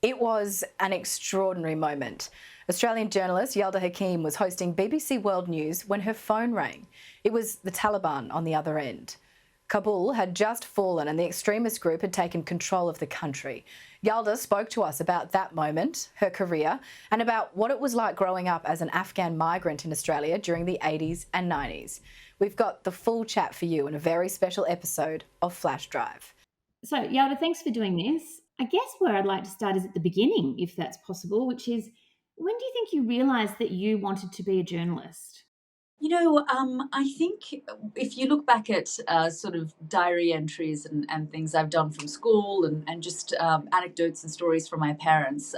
It was an extraordinary moment. Australian journalist Yalda Hakim was hosting BBC World News when her phone rang. It was the Taliban on the other end. Kabul had just fallen and the extremist group had taken control of the country. Yalda spoke to us about that moment, her career, and about what it was like growing up as an Afghan migrant in Australia during the 80s and 90s. We've got the full chat for you in a very special episode of Flash Drive. So, Yalda, thanks for doing this. I guess where I'd like to start is at the beginning, if that's possible, which is when do you think you realised that you wanted to be a journalist? I think if you look back at sort of diary entries and things I've done from school and just anecdotes and stories from my parents,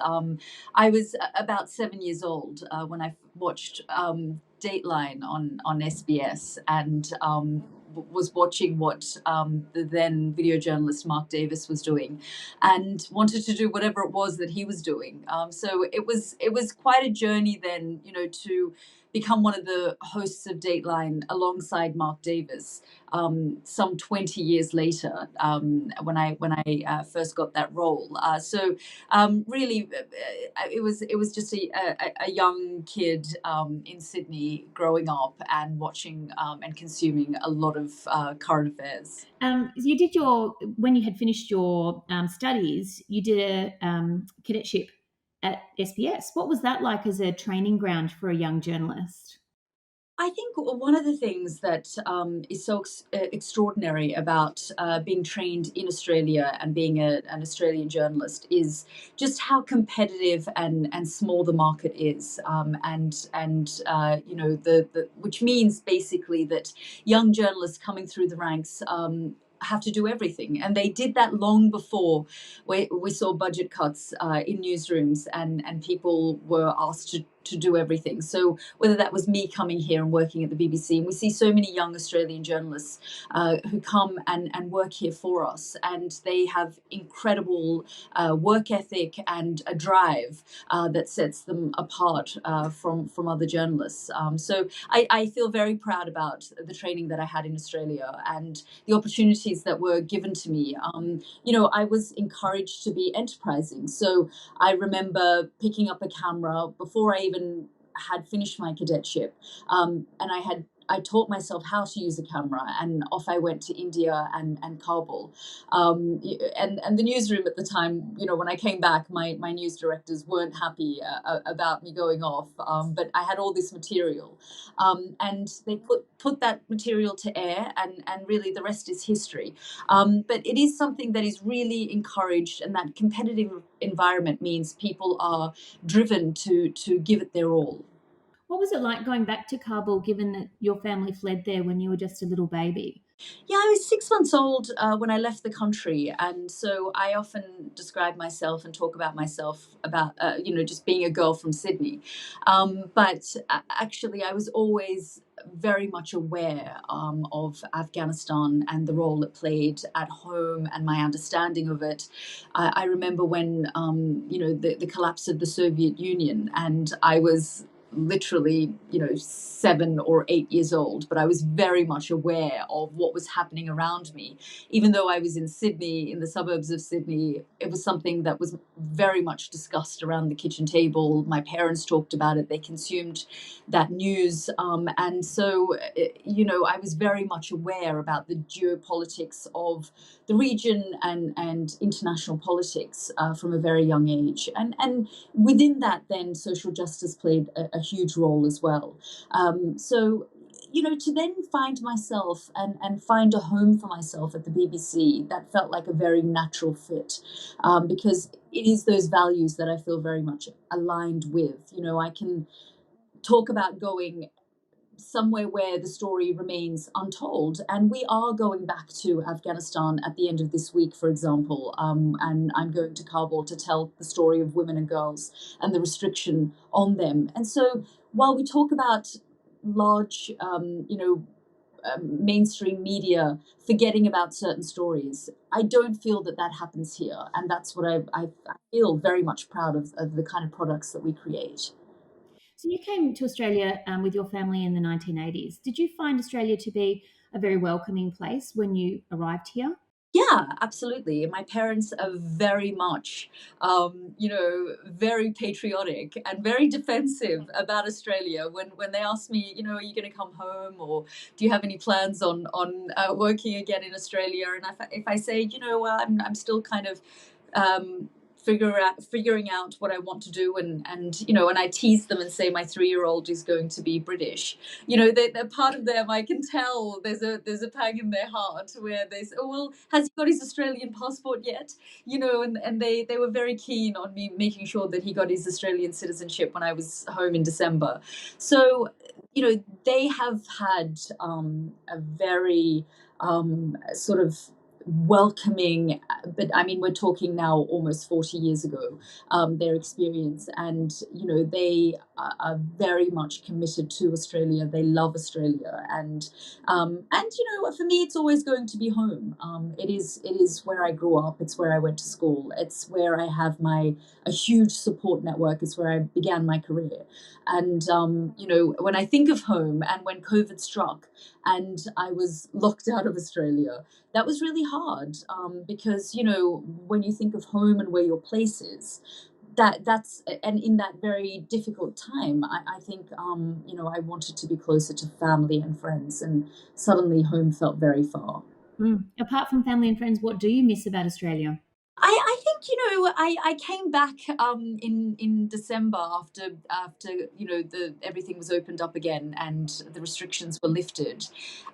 I was about 7 years old when I watched Dateline on SBS and was watching what the then video journalist Mark Davis was doing, and wanted to do whatever it was that he was doing. So it was quite a journey then, to become one of the hosts of Dateline alongside Mark Davis. Some 20 years later, when I first got that role. Really, it was just a young kid in Sydney growing up and watching and consuming a lot of current affairs. You did when you had finished your studies, you did a cadetship at SBS. What was that like as a training ground for a young journalist? I think one of the things that is so extraordinary about being trained in Australia and being an Australian journalist is just how competitive and small the market is, which means basically that young journalists coming through the ranks. Have to do everything, and they did that long before we saw budget cuts in newsrooms, and people were asked to do everything. So whether that was me coming here and working at the BBC, and we see so many young Australian journalists who come and work here for us, and they have incredible work ethic and a drive that sets them apart from other journalists. So I feel very proud about the training that I had in Australia and the opportunities that were given to me. I was encouraged to be enterprising. So I remember picking up a camera before I even had finished my cadetship, and I taught myself how to use a camera, and off I went to India and Kabul. And the newsroom at the time, when I came back, my news directors weren't happy about me going off, but I had all this material, and they put that material to air, and really the rest is history. But it is something that is really encouraged, and that competitive environment means people are driven to give it their all. What was it like going back to Kabul, given that your family fled there when you were just a little baby? Yeah, I was 6 months old when I left the country, and so I often describe myself and talk about myself about just being a girl from Sydney. But actually, I was always very much aware of Afghanistan and the role it played at home and my understanding of it. I remember when the collapse of the Soviet Union, and I was literally 7 or 8 years old, but I was very much aware of what was happening around me. Even though I was in Sydney, in the suburbs of Sydney, it was something that was very much discussed around the kitchen table. My parents talked about it, they consumed that news, and so I was very much aware about the geopolitics of the region and international politics from a very young age, and within that, then social justice played a huge role as well. So, to then find myself and find a home for myself at the BBC, that felt like a very natural fit, because it is those values that I feel very much aligned with. I can talk about going somewhere where the story remains untold. And we are going back to Afghanistan at the end of this week, for example, and I'm going to Kabul to tell the story of women and girls and the restriction on them. And so while we talk about large, mainstream media forgetting about certain stories, I don't feel that happens here. And that's what I feel very much proud of the kind of products that we create. So you came to Australia with your family in the 1980s. Did you find Australia to be a very welcoming place when you arrived here? Yeah, absolutely. My parents are very much, very patriotic and very defensive about Australia. When they ask me, are you going to come home, or do you have any plans on working again in Australia? And if I say, well, I'm still kind of um, figuring out what I want to do, and I tease them and say my 3-year-old is going to be British. They're part of them. I can tell there's a pang in their heart where they say, oh, well, has he got his Australian passport yet? And they were very keen on me making sure that he got his Australian citizenship when I was home in December. So they have had a very sort of welcoming, but I mean, we're talking now almost 40 years ago, their experience. And they are very much committed to Australia. They love Australia. And for me, it's always going to be home. It is where I grew up. It's where I went to school. It's where I have a huge support network. It's where I began my career. And when I think of home, and when COVID struck and I was locked out of Australia, that was really hard, because when you think of home and where your place is, that's and in that very difficult time, I think I wanted to be closer to family and friends, and suddenly home felt very far. Apart from family and friends, what do you miss about Australia? I think I came back in December after the everything was opened up again and the restrictions were lifted,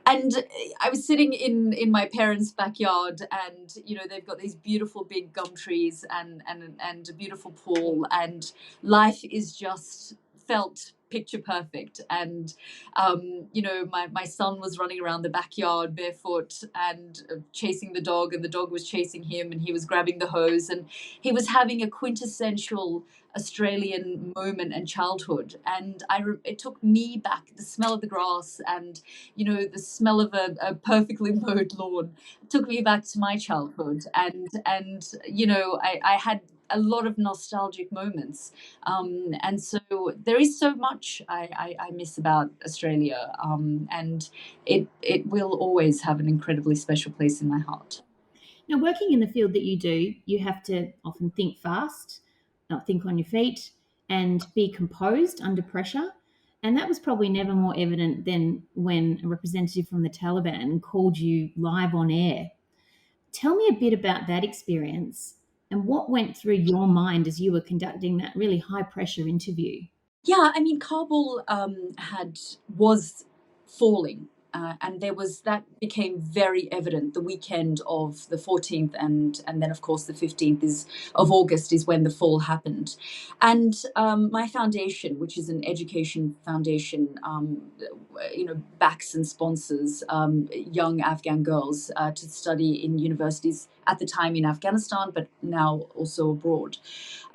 and I was sitting in my parents' backyard, and they've got these beautiful big gum trees and a beautiful pool, and life is just felt picture perfect. And my son was running around the backyard barefoot and chasing the dog, and the dog was chasing him, and he was grabbing the hose, and he was having a quintessential Australian moment and childhood. And it took me back. The smell of the grass, and the smell of a perfectly mowed lawn, took me back to my childhood. And I had a lot of nostalgic moments, and so there is so much I miss about Australia, and it will always have an incredibly special place in my heart. Now, working in the field that you do, you have to often think fast, think on your feet, and be composed under pressure. And that was probably never more evident than when a representative from the Taliban called you live on air. Tell me a bit about that experience and what went through your mind as you were conducting that really high pressure interview. Yeah, I mean, Kabul had was falling, and that became very evident the weekend of the 14th, and then of course the 15th is of August is when the fall happened. And my foundation, which is an education foundation, backs and sponsors young Afghan girls to study in universities at the time in Afghanistan, but now also abroad.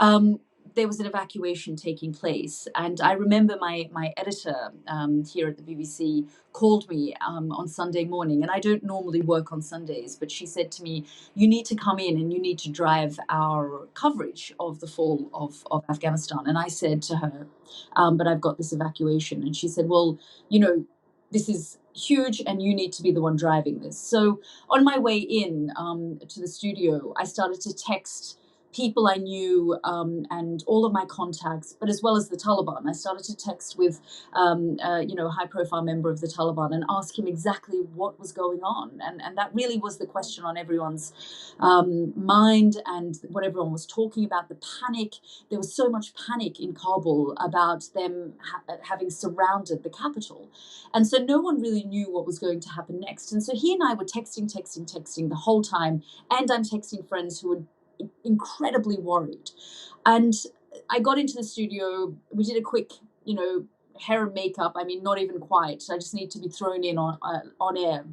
Um, there was an evacuation taking place, and I remember my editor here at the BBC called me on Sunday morning, and I don't normally work on Sundays, but she said to me, "You need to come in and you need to drive our coverage of the fall of Afghanistan." And I said to her, "But I've got this evacuation," and she said, "Well, this is huge, and you need to be the one driving this." So on my way in to the studio, I started to text people I knew, and all of my contacts, but as well as the Taliban. I started to text with, a high-profile member of the Taliban and ask him exactly what was going on, and that really was the question on everyone's mind, and what everyone was talking about. The panic. There was so much panic in Kabul about them having surrounded the capital, and so no one really knew what was going to happen next. And so he and I were texting the whole time, and I'm texting friends who were incredibly worried. And I got into the studio. We did a quick, hair and makeup. I mean, not even quite. I just need to be thrown in on air.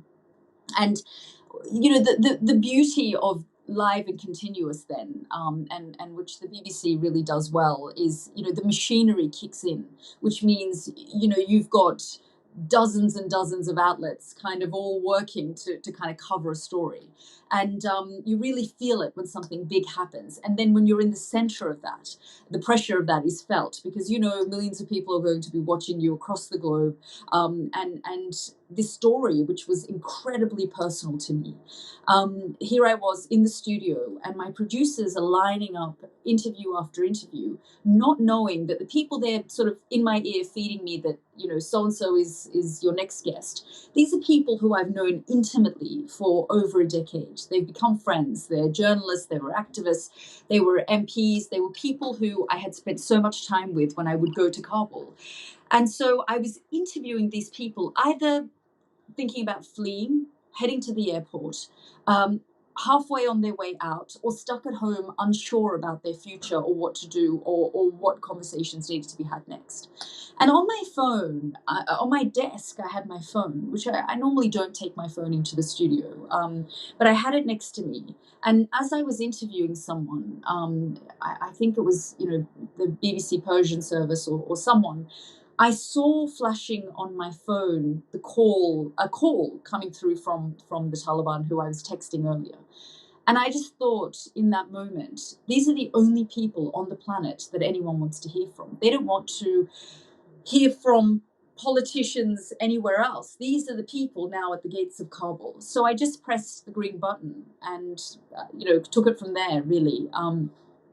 And the beauty of live and continuous then, and which the BBC really does well, is the machinery kicks in, which means you've got dozens and dozens of outlets kind of all working to kind of cover a story. And you really feel it when something big happens. And then when you're in the center of that, the pressure of that is felt, because millions of people are going to be watching you across the globe. And this story, which was incredibly personal to me. Here I was in the studio, and my producers are lining up interview after interview, not knowing that the people there sort of in my ear feeding me that, so-and-so is your next guest. These are people who I've known intimately for over a decade. They've become friends. They're journalists, they were activists, they were MPs, they were people who I had spent so much time with when I would go to Kabul. And so I was interviewing these people, either thinking about fleeing, heading to the airport, halfway on their way out, or stuck at home unsure about their future or what to do, or what conversations needed to be had next. And on my phone, on my desk, I had my phone, which I normally don't take my phone into the studio, but I had it next to me. And as I was interviewing someone, I think it was, the BBC Persian service or someone, I saw flashing on my phone a call coming through from the Taliban who I was texting earlier. And I just thought in that moment, these are the only people on the planet that anyone wants to hear from. They don't want to hear from politicians anywhere else. These are the people now at the gates of Kabul. So I just pressed the green button and, took it from there, really. And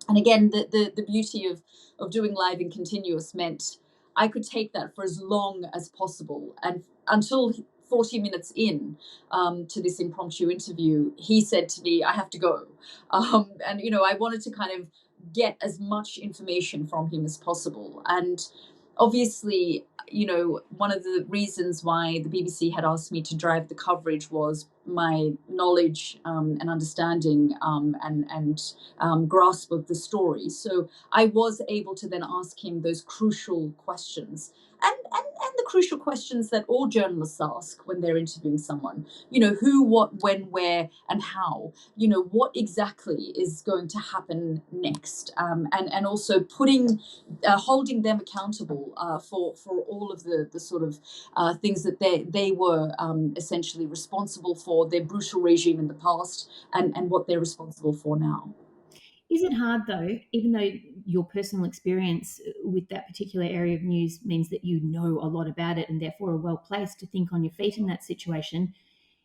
again, the beauty of doing live and continuous meant I could take that for as long as possible. And until 40 minutes in to this impromptu interview, he said to me, I have to go. And, I wanted to kind of get as much information from him as possible. And obviously, one of the reasons why the BBC had asked me to drive the coverage was my knowledge and understanding and grasp of the story. So I was able to then ask him those crucial questions. And the crucial questions that all journalists ask when they're interviewing someone, who, what, when, where, and how, what exactly is going to happen next, and also holding them accountable for all of the sort of things that they were essentially responsible for, their brutal regime in the past, and what they're responsible for now. Is it hard though, even though your personal experience with that particular area of news means that you know a lot about it and therefore are well placed to think on your feet in that situation,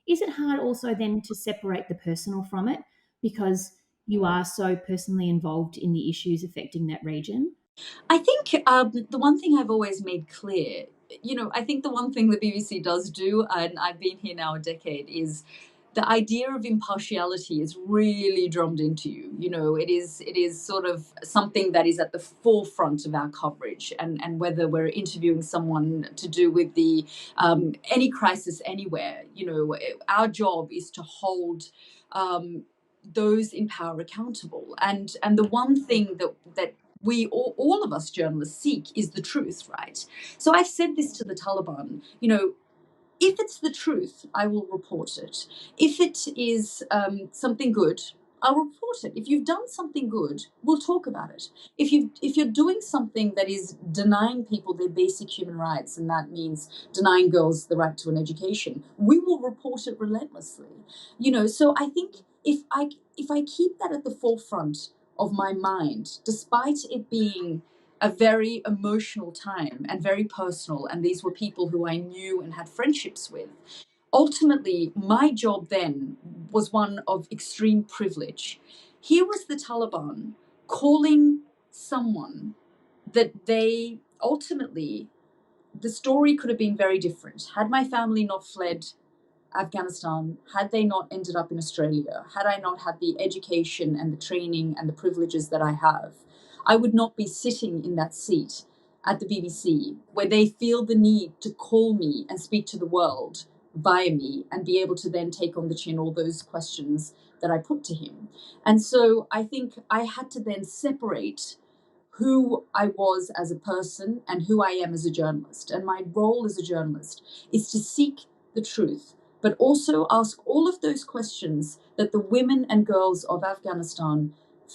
is it hard also then to separate the personal from it because you are so personally involved in the issues affecting that region? I think the one thing I've always made clear, I think the one thing the BBC does do, and I've been here now a decade, is the idea of impartiality is really drummed into you. It is sort of something that is at the forefront of our coverage, and whether we're interviewing someone to do with the any crisis anywhere, our job is to hold those in power accountable. And the one thing that we all of us journalists seek is the truth, right? So I've said this to the Taliban, if it's the truth, I will report it. If it is something good, I'll report it. If you've done something good, we'll talk about it. If you're doing something that is denying people their basic human rights, and that means denying girls the right to an education, we will report it relentlessly. So I think if I keep that at the forefront of my mind, despite it being a very emotional time and very personal, and these were people who I knew and had friendships with, ultimately my job then was one of extreme privilege. Here was the Taliban calling someone that they ultimately, the story could have been very different. Had my family not fled Afghanistan, had they not ended up in Australia, had I not had the education and the training and the privileges that I have, I would not be sitting in that seat at the BBC where they feel the need to call me and speak to the world via me and be able to then take on the chin all those questions that I put to him. And so I think I had to then separate who I was as a person and who I am as a journalist. And my role as a journalist is to seek the truth, but also ask all of those questions that the women and girls of Afghanistan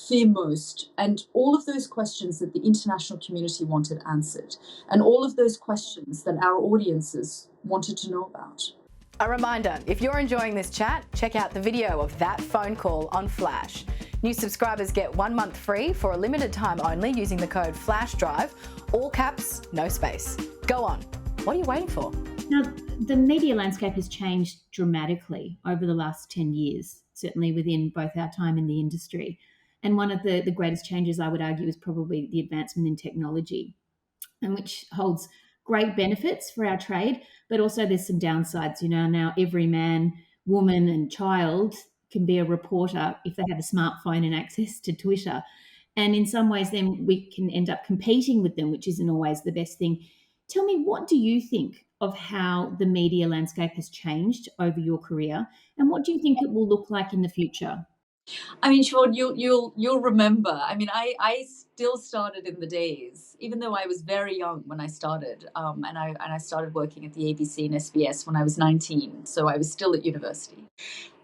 fear most, and all of those questions that the international community wanted answered, and all of those questions that our audiences wanted to know about. A reminder, if you're enjoying this chat, check out the video of that phone call on Flash. New subscribers get 1 month free for a limited time only using the code FLASHDRIVE, all caps, no space. Go on. What are you waiting for? Now, the media landscape has changed dramatically over the last 10 years, certainly within both our time in the industry. And one of the greatest changes, I would argue, is probably the advancement in technology, and which holds great benefits for our trade, but also there's some downsides. Now every man, woman, and child can be a reporter if they have a smartphone and access to Twitter. And in some ways, then we can end up competing with them, which isn't always the best thing. Tell me, what do you think of how the media landscape has changed over your career, and what do you think it will look like in the future? I mean, Sean, you'll remember. I mean, I still started in the days, even though I was very young when I started, and I started working at the ABC and SBS when I was 19, so I was still at university.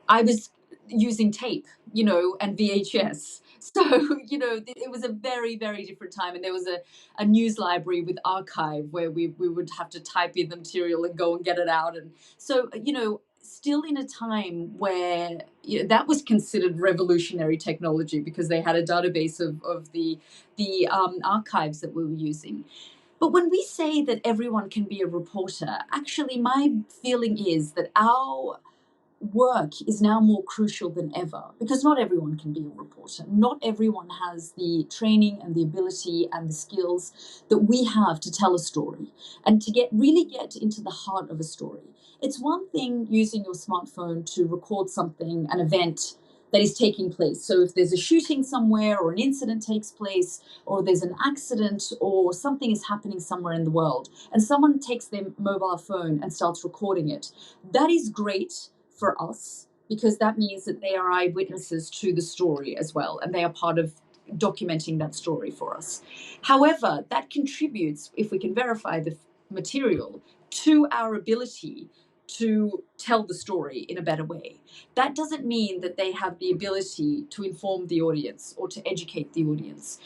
I was using tape, and VHS. So, it was a very, very different time. And there was a news library with archive where we would have to type in the material and go and get it out. And so, still in a time where that was considered revolutionary technology because they had a database of the archives that we were using. But when we say that everyone can be a reporter, actually, my feeling is that our work is now more crucial than ever because not everyone can be a reporter. Not everyone has the training and the ability and the skills that we have to tell a story and to really get into the heart of a story. It's one thing using your smartphone to record something, an event that is taking place. So if there's a shooting somewhere or an incident takes place or there's an accident or something is happening somewhere in the world and someone takes their mobile phone and starts recording it, that is great for us because that means that they are eyewitnesses to the story as well and they are part of documenting that story for us. However, that contributes, if we can verify the material, to our ability to tell the story in a better way. That doesn't mean that they have the ability to inform the audience or to educate the audience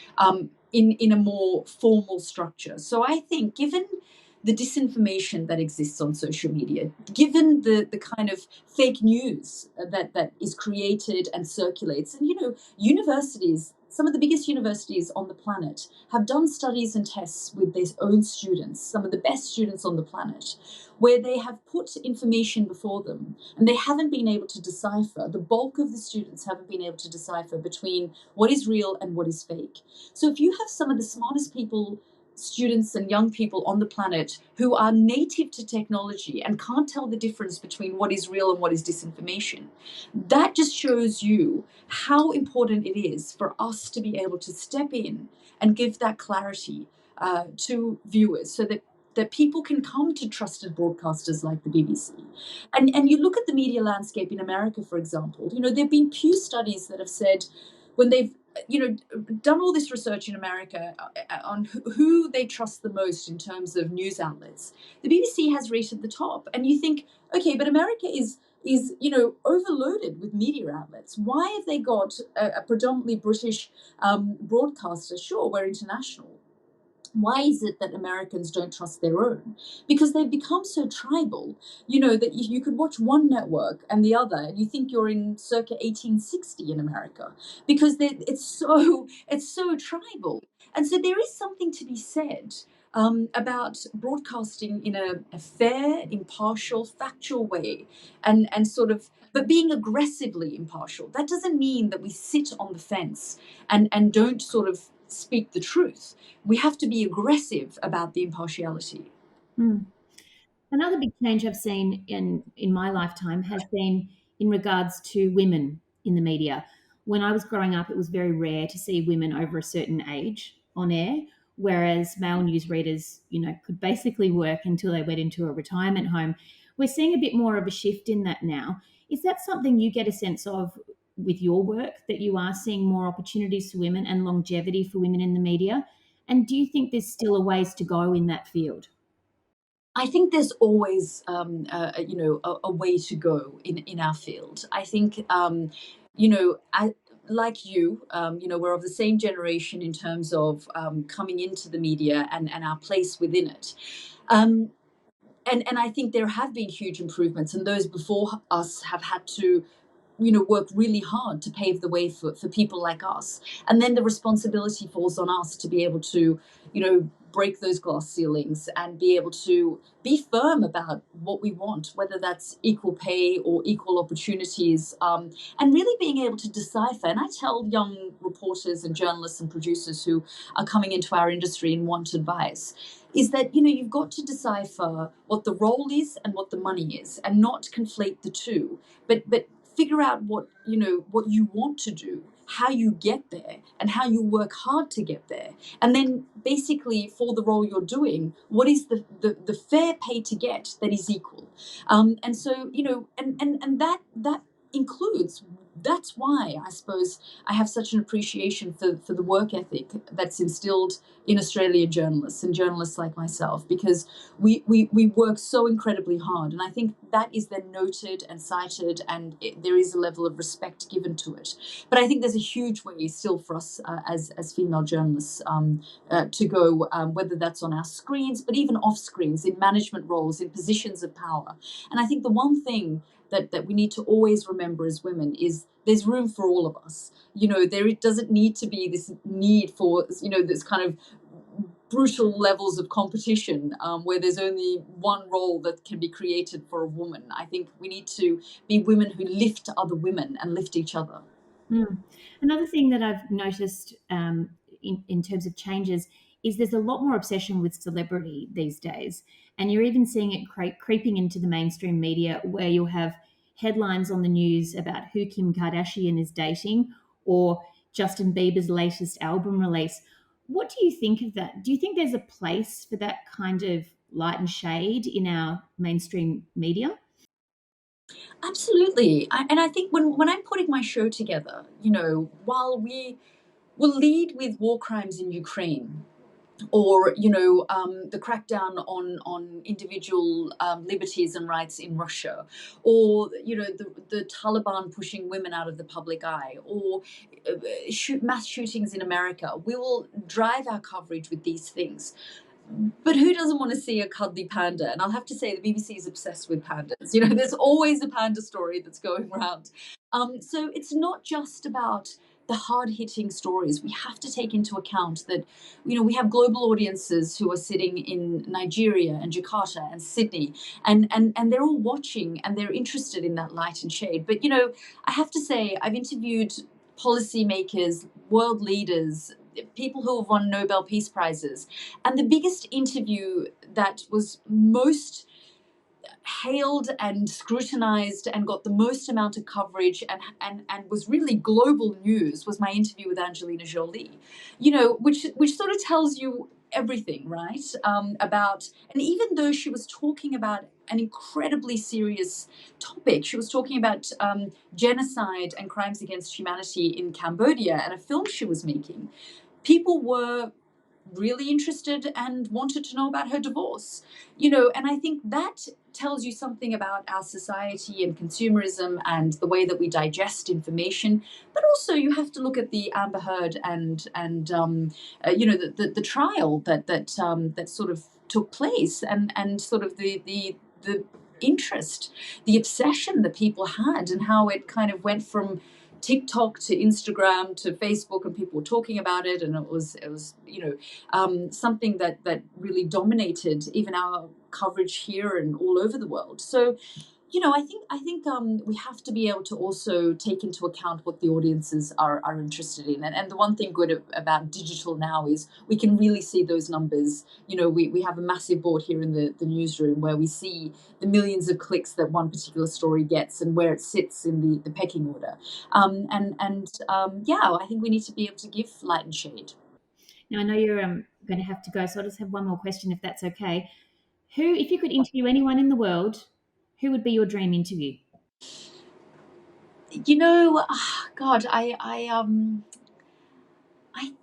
in a more formal structure. So I think given the disinformation that exists on social media, given the kind of fake news that is created and circulates. And, universities, some of the biggest universities on the planet, have done studies and tests with their own students, some of the best students on the planet, where they have put information before them and they haven't been able to decipher, the bulk of the students haven't been able to decipher between what is real and what is fake. So if you have some of the smartest people, students and young people on the planet who are native to technology and can't tell the difference between what is real and what is disinformation, that just shows you how important it is for us to be able to step in and give that clarity to viewers so that people can come to trusted broadcasters like the BBC. And you look at the media landscape in America, for example, there have been Pew studies that have said when they've done all this research in America on who they trust the most in terms of news outlets, the BBC has rated the top. And you think, okay, but America is overloaded with media outlets. Why have they got a predominantly British broadcaster? Sure, we're international. Why is it that Americans don't trust their own? Because they've become so tribal, that you could watch one network and the other, and you think you're in circa 1860 in America, because it's so tribal. And so there is something to be said about broadcasting in a fair, impartial, factual way, and sort of, but being aggressively impartial. That doesn't mean that we sit on the fence and don't sort of speak the truth. We have to be aggressive about the impartiality. Mm. Another big change I've seen in my lifetime has been in regards to women in the media. When I was growing up, it was very rare to see women over a certain age on air, whereas male newsreaders, could basically work until they went into a retirement home. We're seeing a bit more of a shift in that now. Is that something you get a sense of with your work, that you are seeing more opportunities for women and longevity for women in the media? And do you think there's still a ways to go in that field? I think there's always, a way to go in our field. I think, like we're of the same generation in terms of coming into the media and our place within it. Um, and I think there have been huge improvements, and those before us have had to work really hard to pave the way for people like us. And then the responsibility falls on us to be able to, break those glass ceilings and be able to be firm about what we want, whether that's equal pay or equal opportunities, and really being able to decipher. And I tell young reporters and journalists and producers who are coming into our industry and want advice, is that, you've got to decipher what the role is and what the money is, and not conflate the two, but figure out what you want to do, how you get there, and how you work hard to get there. And then basically, for the role you're doing, what is the fair pay to get that is equal? And so, and that includes, that's why I suppose I have such an appreciation for the work ethic that's instilled in Australian journalists and journalists like myself, because we work so incredibly hard. And I think that is then noted and cited, and there is a level of respect given to it. But I think there's a huge way still for us as female journalists to go, whether that's on our screens, but even off screens, in management roles, in positions of power. And I think the one thing that we need to always remember as women is there's room for all of us. There doesn't need to be this need for, this kind of brutal levels of competition, where there's only one role that can be created for a woman. I think we need to be women who lift other women and lift each other. Another thing that I've noticed in terms of changes is there's a lot more obsession with celebrity these days. And you're even seeing it creeping into the mainstream media, where you'll have headlines on the news about who Kim Kardashian is dating, or Justin Bieber's latest album release. What do you think of that? Do you think there's a place for that kind of light and shade in our mainstream media? Absolutely. And I think when I'm putting my show together, while we will lead with war crimes in Ukraine, or the crackdown on individual liberties and rights in Russia, or the Taliban pushing women out of the public eye, or mass shootings in America, we will drive our coverage with these things. But who doesn't want to see a cuddly panda? And I'll have to say the BBC is obsessed with pandas. There's always a panda story that's going around. So it's not just about the hard-hitting stories. We have to take into account that, we have global audiences who are sitting in Nigeria and Jakarta and Sydney, and they're all watching, and they're interested in that light and shade. But, I have to say, I've interviewed policymakers, world leaders, people who have won Nobel Peace Prizes. And the biggest interview that was most hailed and scrutinized and got the most amount of coverage and was really global news was my interview with Angelina Jolie, which sort of tells you everything, right? About, and even though she was talking about an incredibly serious topic, she was talking about genocide and crimes against humanity in Cambodia and a film she was making, people were really interested and wanted to know about her divorce, and I think that tells you something about our society and consumerism and the way that we digest information. But also you have to look at the Amber Heard and the trial that sort of took place, and sort of the interest, the obsession that people had, and how it kind of went from TikTok to Instagram to Facebook, and people were talking about it, and it was something that really dominated even our coverage here and all over the world. So I think we have to be able to also take into account what the audiences are interested in. And the one thing good about digital now is we can really see those numbers. We have a massive board here in the newsroom where we see the millions of clicks that one particular story gets and where it sits in the pecking order. I think we need to be able to give light and shade. Now, I know you're going to have to go, so I'll just have one more question, if that's okay. If you could interview anyone in the world, who would be your dream interview? God, I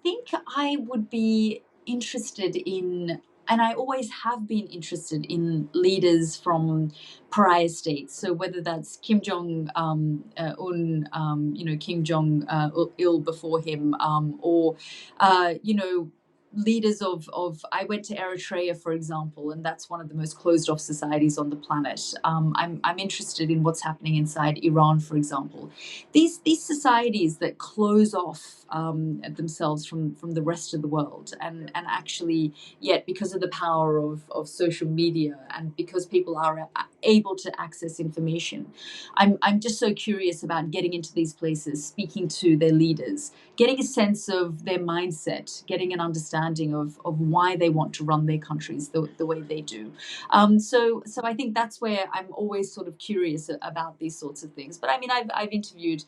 think I would be interested in, and I always have been interested in, leaders from pariah states. So whether that's Kim Jong Un, Kim Jong Il before him, or leaders I went to Eritrea, for example, and that's one of the most closed off societies on the planet. I'm interested in what's happening inside Iran, for example. These societies that close off themselves from the rest of the world, and actually, yet because of the power of social media and because people are able to access information, I'm just so curious about getting into these places, speaking to their leaders, getting a sense of their mindset, getting an understanding of why they want to run their countries the way they do. So I think that's where I'm always sort of curious about these sorts of things. But I mean, I've interviewed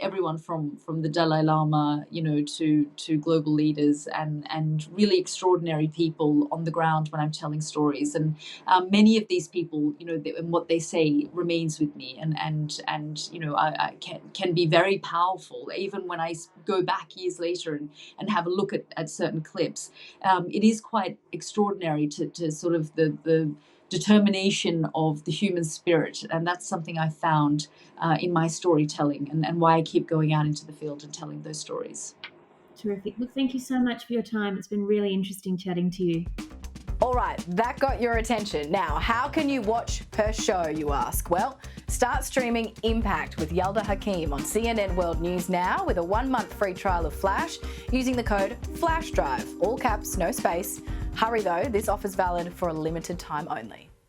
everyone from the Dalai Lama, to global leaders and really extraordinary people on the ground when I'm telling stories. And many of these people, and what they say remains with me, and I can be very powerful even when I go back years later and have a look at certain clips. It is quite extraordinary to sort of the determination of the human spirit, and that's something I found in my storytelling, and why I keep going out into the field and telling those stories. Terrific. Look, thank you so much for your time. It's been really interesting chatting to you. All right, that got your attention. Now, how can you watch her show, you ask? Well, start streaming Impact with Yalda Hakim on CNN World News now with a 1-month free trial of Flash using the code FLASHDRIVE, all caps, no space. Hurry though, this offer's valid for a limited time only.